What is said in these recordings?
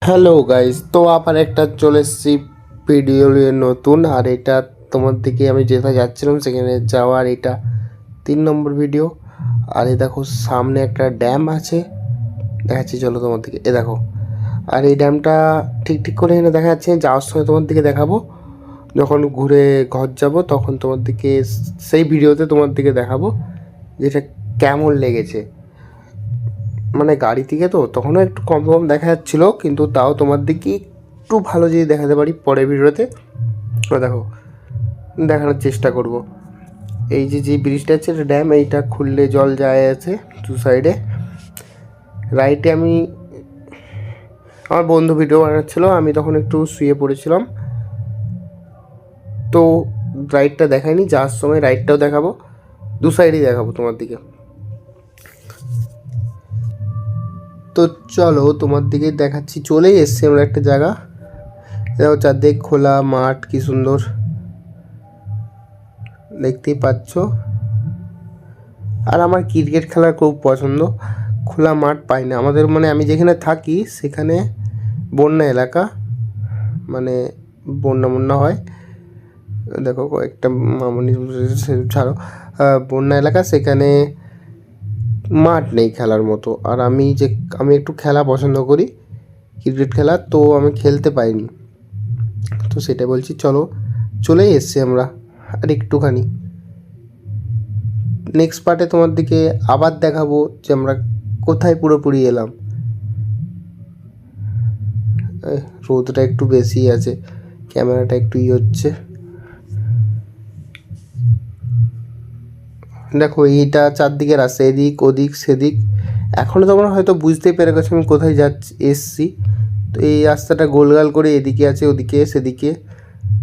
Hello guys, তো আবার একটা চলে এসেছি ভিডিও নিয়ে নতুন। আর এটা তোমার দিকে আমি যেখানে যাচ্ছিলাম সেখানে যাওয়ার এটা 3 নম্বর ভিডিও। আর এই দেখো সামনে একটা ড্যাম আছে, দেখাচ্ছি চলো তোমার দিকে। এ দেখো, আর এই ড্যামটা ঠিক ঠিক করে এখানে দেখা যাচ্ছে। যাওয়ার সময় তোমার দিকে দেখাবো, যখন ঘুরে ঘর যাব তখন তোমার দিকে সেই ভিডিওতে তোমার দিকে দেখাবো যেটা কেমন লেগেছে। মানে গাড়ি থেকে তো তখনও একটু কম কম দেখা যাচ্ছিলো, কিন্তু তাও তোমার দিকে একটু ভালো যদি দেখাতে পারি পরের ভিডিওতে দেখো দেখানোর চেষ্টা করব। এই যে ব্রিজটা আছে এটা ড্যাম, এইটা খুললে জল যায় আছে দু সাইডে। রাইটে আমি আমার বন্ধু ভিডিও বানাচ্ছিলো, আমি তখন একটু শুয়ে পড়েছিলাম, তো রাইটটা দেখাইনি। যাওয়ার সময় রাইটটাও দেখাবো, দু সাইডেই দেখাবো তোমার দিকে। তো চলো তোমার দিকে দেখাচ্ছি। চলেই এসছি আমরা একটা জায়গা, দেখো চারদিক খোলা মাঠ, কি সুন্দর দেখতেই পাচ্ছ। আর আমার ক্রিকেট খেলা খুব পছন্দ, খোলা মাঠ পাই না আমাদের, মানে আমি যেখানে থাকি সেখানে বন্যা এলাকা, মানে বন্যা হয়। দেখো কয়েকটা মামনি ছাড়ো, বন্যা এলাকা, সেখানে মাঠ নেই খেলার মতো। আর আমি একটু খেলা পছন্দ করি, ক্রিকেট খেলা, তো আমি খেলতে পাইনি। তো সেটা বলছি, চলো চলেই এসছি আমরা আর একটুখানি। নেক্সট পার্টে তোমার দিকে আবার দেখাবো যে আমরা কোথায় পুরোপুরি এলাম। রোদটা একটু বেশি আছে, ক্যামেরাটা একটু হচ্ছে। দেখো এইটা চারদিকে রাস্তা, এদিক ওদিক সেদিক। এখনও তোমরা হয়তো বুঝতেই পেরে গেছো আমি কোথায় এসছি। তো এই রাস্তাটা গোলগাল করে এদিকে আছে, ওদিকে সেদিকে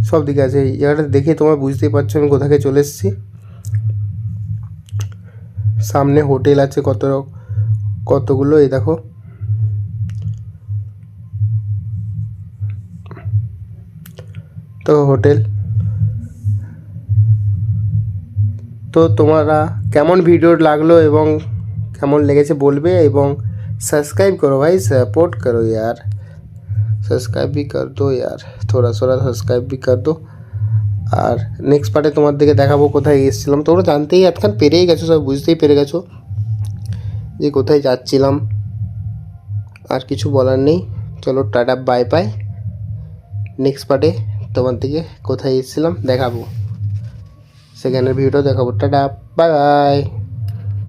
সব দিকে আছে। এই জায়গাটা দেখে তোমরা বুঝতেই পারছো আমি কোথাকে চলে এসেছি। সামনে হোটেল আছে কতগুলো, এই দেখো। তো হোটেল। তো তোমরা কেমন ভিডিও লাগলো এবং কেমন লেগেছে বলবে, এবং सब्सक्राइब करो भाई, सपोर्ट करो यार, सब्सक्राइब भी कर दो यार, थोड़ा थोड़ा सब्सक्राइब भी कर दो। আর নেক্সট পার্টে তোমার দিকে দেখাবো কোথায় এসেছিলাম। তোমরা জানতেই এতক্ষণ পেরেই গেছো, সব বুঝতেই পেরে গেছো যে কোথায় যাচ্ছিলাম। আর কিছু বলার নেই, চলো টাটা বাই বাই। নেক্সট পার্টে তোমার দিকে কোথায় এসেছিলাম দেখাবো, সেখানের ভিডিও দেখাবো। Tata bye bye.